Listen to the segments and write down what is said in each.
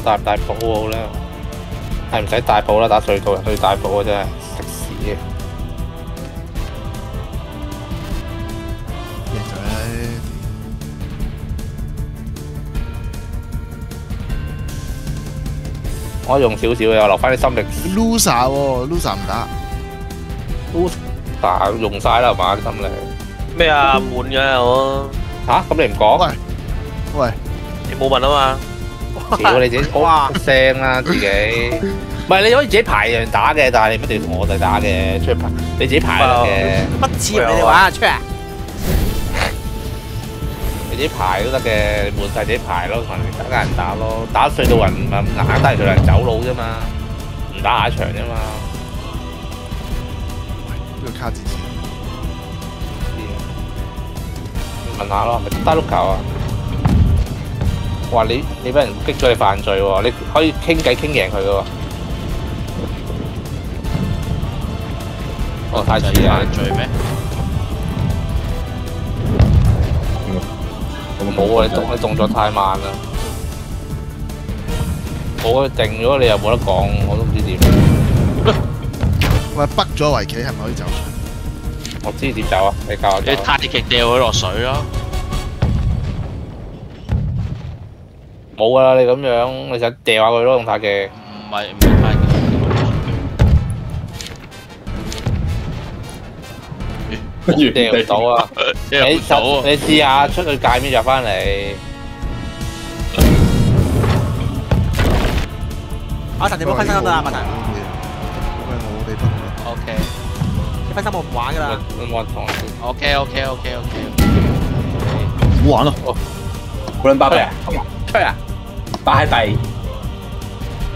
我帶唔帶寶好咧？係唔使帶寶啦，打隧道人去帶寶啊！真係食屎嘅。贏咗咧。我用少少嘅，我留翻啲心力。Loser 喎，Loser 唔打。Loser 用晒啦，係嘛啲心力？咩啊？悶嘅我。吓？咁你唔講？喂，你冇問啊嘛？屌你自己好聲啦，自己。唔係你可以自己排樣打嘅，但係你唔一定要同我哋打嘅，出去排你自己排得嘅。乜似你哋玩啊？出啊！你自己排都得嘅，你換晒自己排咯，同人哋打人打咯，打隧道人唔係咁硬，打隧道人走佬啫嘛，唔打下一場啫嘛。呢個卡字詞。問下咯，係咪單碌球啊？哇！你俾人擊咗你犯罪喎，你可以傾偈傾贏佢嘅喎。哦，太遲啦！犯罪咩？冇啊！你動作太慢啦。我定咗你又冇得講，我都唔知點。喂，北咗圍棋係咪可以走？我知點走啊！你教我走。你太極掉佢落水咯。冇噶啦！你咁樣，你想掉下佢咯，用太極。唔係太極。掉唔到啊！你試下出去界面入翻嚟。阿陳，你冇分身得唔得啊？問題。喂，我哋分咗。OK。你分身我唔玩噶啦。我同你。OK。唔好玩咯。無論巴閉啊，吹啊！巴閉。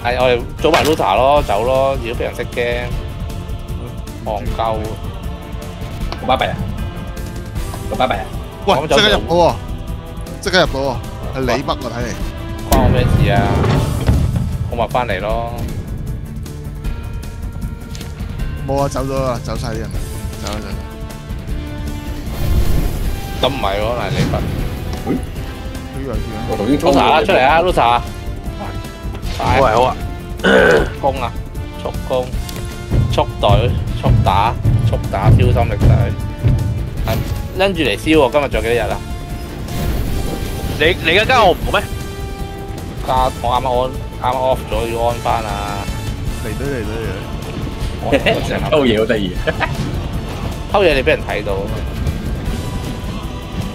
係我哋組埋 Luta 咯，走咯。如果俾人識驚，戇鳩。巴閉啊！巴閉啊！喂，即刻入到喎！即刻入到喎！係李北喎，睇嚟。關我咩事啊？我咪翻嚟咯。冇啊，走咗啦，走晒啲人啦，走啦。咁唔係喎，係李北。我頭先 Luta 啦，出嚟啊 ，Luta。好啊好啊。攻啊！速攻、速隊、速打、超心力隊。係跟住嚟燒喎，今日仲有幾多日啊？你而家加我唔好咩？加我啱啱 off 咗，要安翻啊！嚟隊。成日偷嘢好得意。偷嘢你俾人睇到，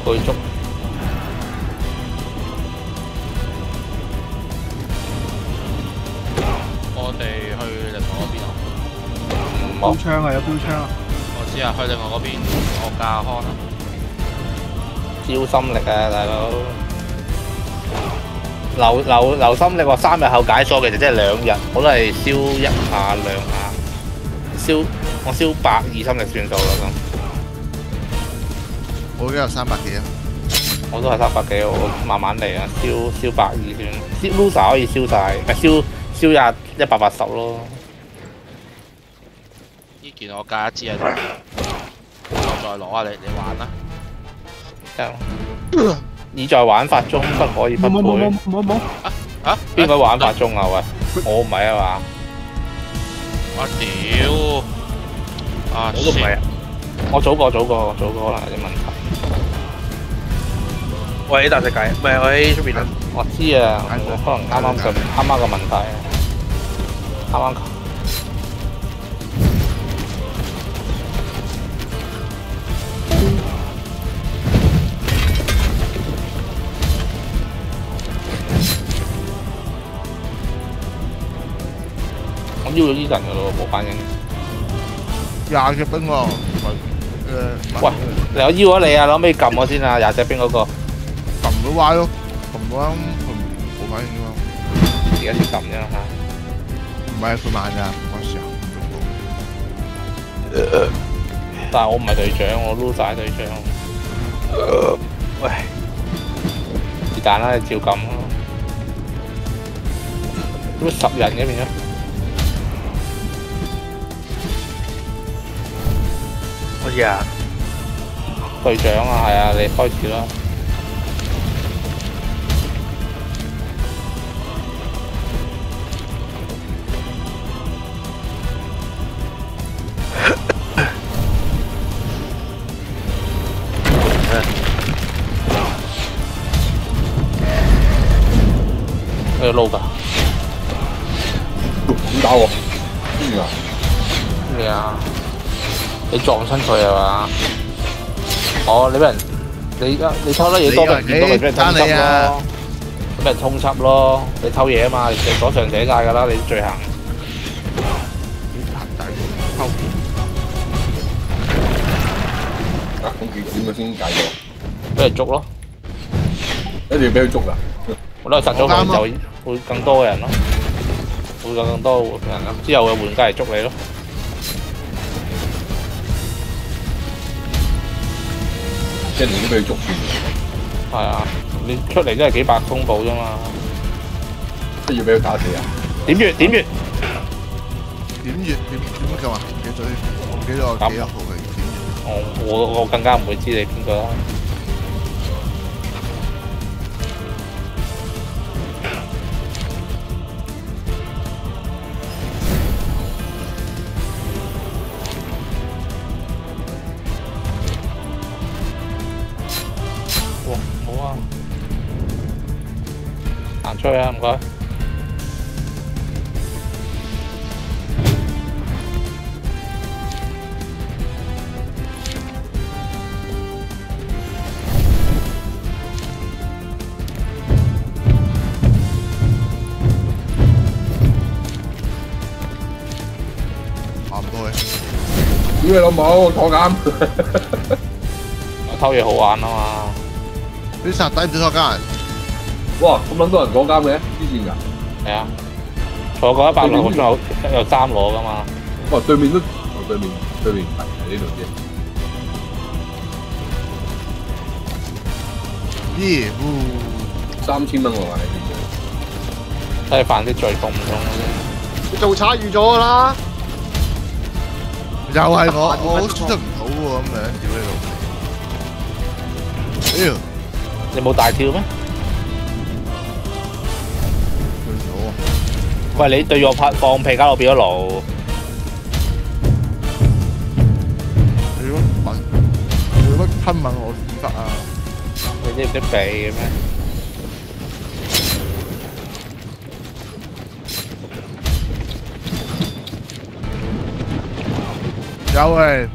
巨足。我哋去另外嗰邊啊！標槍啊，有標槍啊！我知啊，去另外嗰邊我架康啦。招心力啊，大佬！留心力話3日後解鎖，其實即係2日，我都係燒1下2下，我燒120心力算數啦咁。我而家有300幾啊！我都係300幾，我慢慢嚟啊，燒120算。燒 Lusa 可以燒晒，咪燒180咯。呢件我加一支喺度，我再攞啊！你玩啦。已在玩法中，不可以不配。冇。啊？邊個玩法中啊？喂，我唔係啊嘛。我屌！啊，我都唔係啊。我早過，可能有啲問題。我喺大世界，唔係我喺出邊啊。我知啊，可能啱啱個問題啊，啱啱。我邀咗啲人㗎咯，冇反應。20隻兵喎，喂，你我邀咗你啊，攞尾撳我先啊，20隻兵嗰個。撳到歪咯，撳到啱，佢冇反應㗎嘛。而家先撳啫嚇。唔係佢慢㗎，我時候。但係我唔係隊長，我擼曬隊長。喂，是但啦，你照撳咯。咁10人嘅變咗。好似啊，隊長啊，係啊，你開始啦。要撈㗎？點打喎？邊啊？咩啊？你撞親佢係嘛？哦，你俾人你偷得嘢多，咪見到咪俾人通緝咯？俾人通緝咯！你偷嘢啊嘛，左上寫晒㗎啦，你罪行。偷啊，咁點樣先解咗？俾人捉咯！一定要俾佢捉㗎。我都係殺咗佢就會更多嘅人咯，會有更多人咯。之後嘅玩家嚟捉你咯。即係你都俾佢捉住。係啊，你出嚟都係幾百風暴啫嘛。即係要俾佢打死啊！點月點月，點乜㗎嘛？唔記得咗，我唔記得我幾多號嘅點月。我更加唔會知你邊個啦。冇啊，行出去啊，唔該。差唔多嘅。屌你老母，坐監！偷嘢好玩啊嘛！啲殺抵唔抵坐監？哇，咁撚多人坐監嘅，黐線㗎！係啊，坐過100輪，仲有3攞噶嘛。哇，對面唔係呢度啫。咦3000蚊我話你睇犯啲罪動唔動嘅你做賊預咗㗎啦，又係我輸得唔到喎咁樣，屌你老味！屌，啫。你冇大跳咩？對咗啊！喂，你對我放屁搞到變咗爐，你乜噴吻我屎忽啊？你知唔知避嘅咩？有誒，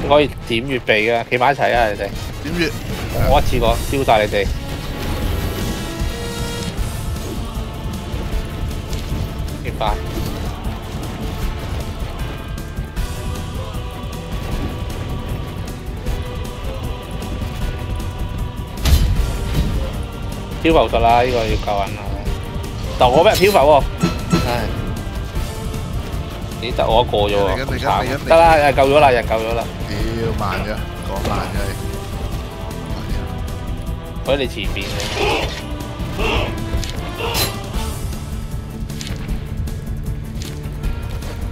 可以點月避嘅，企埋一齊啊！你哋，點月？我一次過燒晒你哋。明白。漂浮術啦，呢個要救人啦。但我俾人漂浮喎，唉，咦得我一個啫喎，咁慘。得啦，人救咗啦，人救咗啦。屌慢咗，講慢咗你。喺你前邊嘅。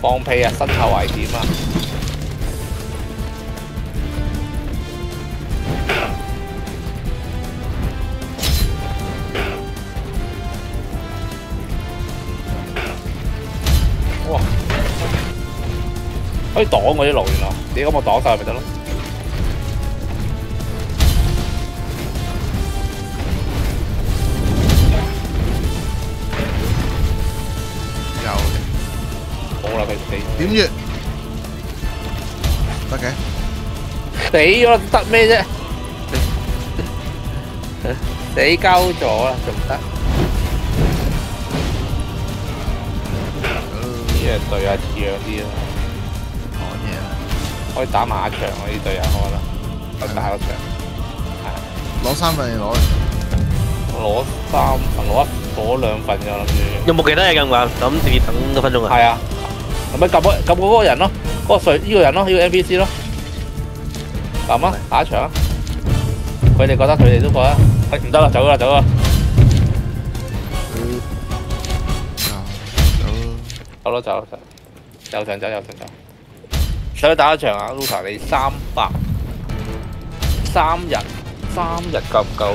放屁啊！身後危險啊！哇！可以擋我啲路原來，你咁我擋晒咪得咯？有冇啦，佢死點月？得嘅。死咗得咩啫？死鳩咗啦，仲唔得？呢個隊啊似樣啲啦，講嘢啊！可以打埋一場喎，呢隊啊，我覺得可以打個場。攞3份攞。攞3份，攞2份嘅諗住。有冇其他嘢㗎嘛？咁直接等1分鐘啊？係啊，咁咪撳嗰個人咯，嗰個呢個人咯，呢個 NPC 咯，撳啊，打一場啊！佢哋覺得佢哋都覺得，唔得啦，走啦，走啦，走咯，走，右上走，右上走。想打一場啊 ，Luca 你300，3日夠唔夠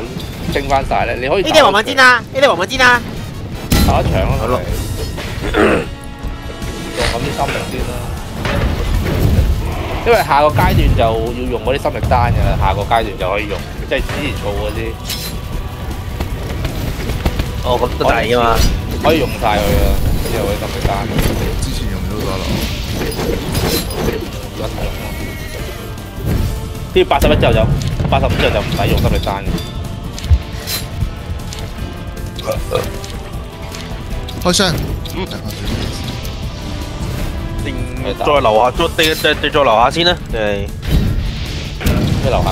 升翻晒咧？你可以呢啲黃文煎啊，呢啲黃文煎啊，打一場咯，好用咁啲心力先啦。因為下個階段就要用嗰啲心力單嘅啦，下個階段就可以用，即係之前儲嗰啲。哦，咁都大噶嘛。可以用晒佢啊，跟住可以特別單。之前用咗咗啦。而家睇咯。啲81之後就85之後就唔使用特別單嘅。開箱。定再留下，再留下先啦，定係咩留下？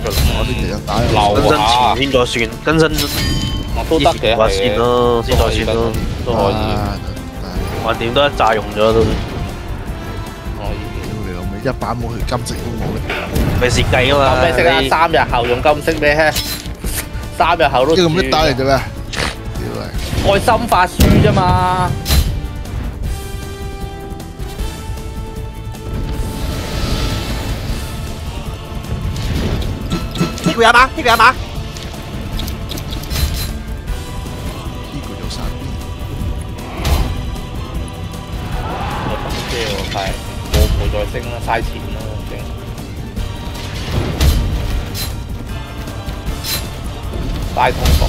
我啲其實打更新前先再算，更新都得嘅，話先咯，先再算咯，都可以。橫掂都一炸用咗都。可以。屌你老味，一版冇佢金色都冇咧。咪蝕計啊嘛！咩色啊？3日後用金色咩？3日後都。呢個咩打嚟啫咩？屌你！愛心法書啫嘛。屁股有馬，屁股有馬。屁股有3邊。即係我睇冇再升啦，嘥錢啦，升。嘥痛苦。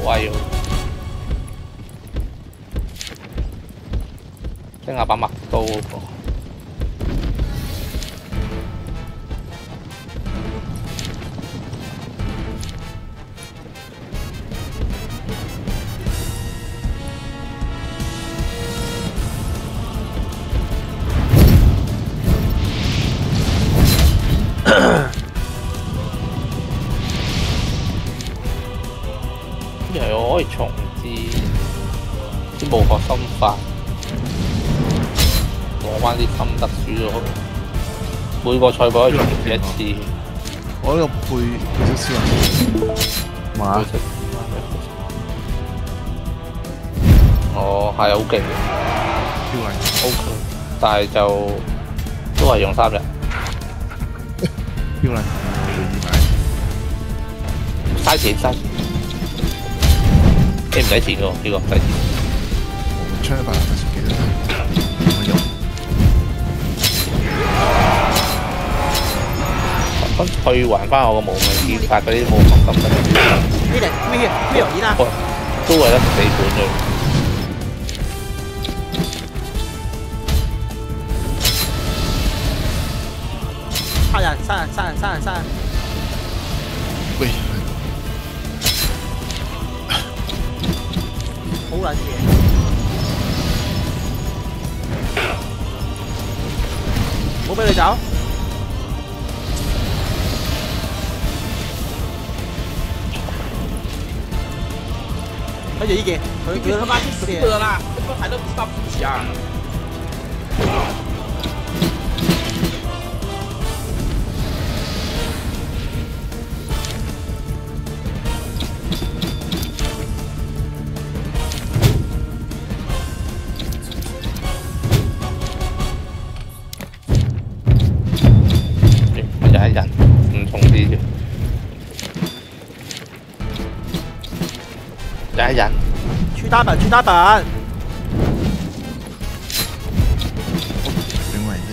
威升下把麥刀嗰個。又可以重置啲武學心法，攞翻啲心得書咯。每個賽季可以重置一次。我呢個配少少啊。馬。哦，係好勁嘅。標位。OK， 但係就都係用3日。標位。嘥錢嘥錢。唔使錢喎，呢個唔使錢。槍100幾多？我用。咁退還翻我個無名劍法嗰啲武學心得。咩容易啊？都係得4本啫。殺人！喂。好撚嘢！冇俾你走。睇住呢件，佢他媽死了啦！怎麼還能不知道自己啊？人唔重啲嘅，有一人出單品。因為呢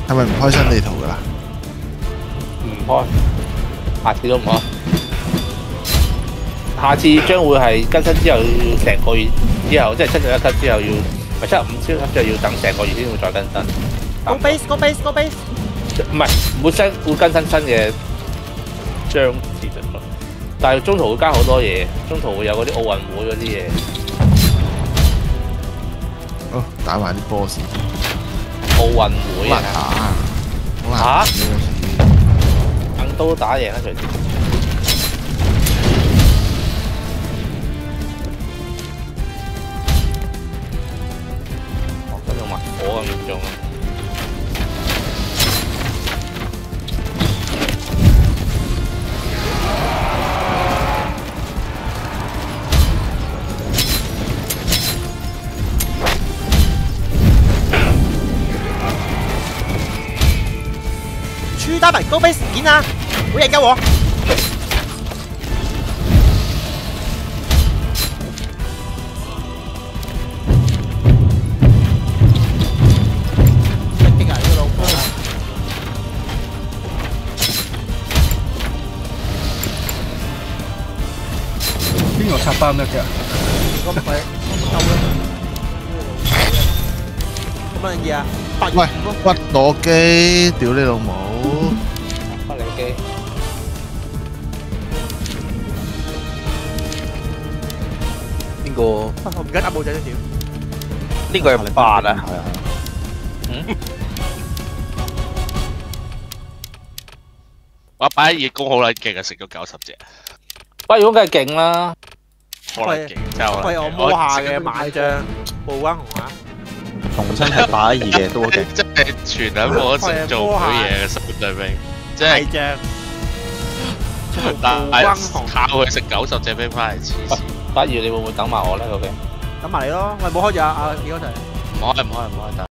係咪唔開新地圖㗎啦？唔開，下次都唔開。下次將會係更新之後要成個月之後，即係7.1級之後要，唔係7.5超級之後要等成個月先會再更新。Go base！唔係，會更新新嘅章節咯。但係中途會加好多嘢，中途會有嗰啲奧運會嗰啲嘢。好，打埋啲 boss。奧運會啊！好難打。硬刀打贏啦，隨時。哦，咁用埋火咁嚴重啊！沙文高飛事件啊！好嘢救我！激啊！呢個老婆。邊個插班得嘅？咁咪夠啦！咁乜嘢啊？喂，屈我機，屌你老母！屈你機。邊個？我唔記得打武仔都屌。呢個係八啊！係啊。我擺熱功好撚勁啊，食咗90隻，喂，如果梗係勁啦，好撚勁，真係好撚勁。喂，我摸下嘅買張暴君紅啊！重新係82嘅都好勁。真係全撚冇得食做唔到嘢嘅心對兵，即係但係靠佢食90隻兵翻嚟黐線。不如你會唔會等埋我咧？究竟？等埋你咯，喂，冇開住啊！幾多隻？唔開，